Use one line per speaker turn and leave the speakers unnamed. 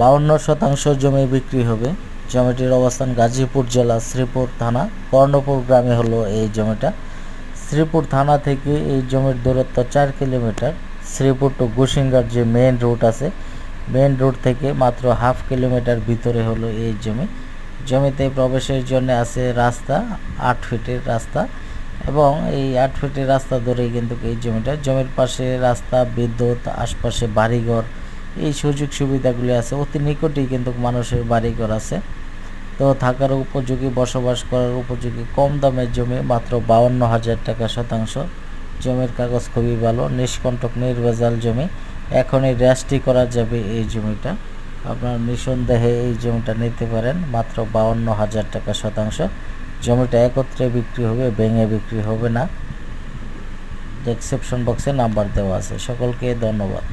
52% জমি বিক্রি হবে। জমিটির অবস্থান গাজীপুর জেলা শ্রীপুর থানা কর্ণপুর গ্রামে হলো এই জমিটা। শ্রীপুর থানা থেকে এই জমির দূরত্ব 4 কিলোমিটার। শ্রীপুর টু গুসিঙ্গার যে মেইন রুট আছে, মেইন রুট থেকে মাত্র হাফ কিলোমিটার ভিতরে হলো এই জমি। জমিতে প্রবেশের জন্য আছে রাস্তা, 8 ফিটের রাস্তা, এবং এই 8 ফিটের রাস্তা ধরেই কিন্তু এই জমির পাশে রাস্তা, বিদ্যুৎ, আশপাশে বাড়িঘর, এই সুযোগ সুবিধাগুলি আছে। অতি নিকটেই কিন্তু মানুষের বাড়িঘর আছে। তো থাকার উপযোগী, বসবাস করার উপযোগী কম দামের জমি, মাত্র 52,000 টাকা শতাংশ। জমির কাগজ খুবই ভালো, নিষ্কণ্টক নির্ভেজাল জমি। এখনই রেজিস্ট্রি করা যাবে এই জমিটা। আপনার নিঃসন্দেহে এই জমিটা নিতে পারেন, মাত্র 52,000 টাকা শতাংশ। জমিটা একত্রে বিক্রি হবে, ভেঙে বিক্রি হবে না। ডেসক্রিপশন বক্সে নাম্বার দেওয়া আছে। সকলকে ধন্যবাদ।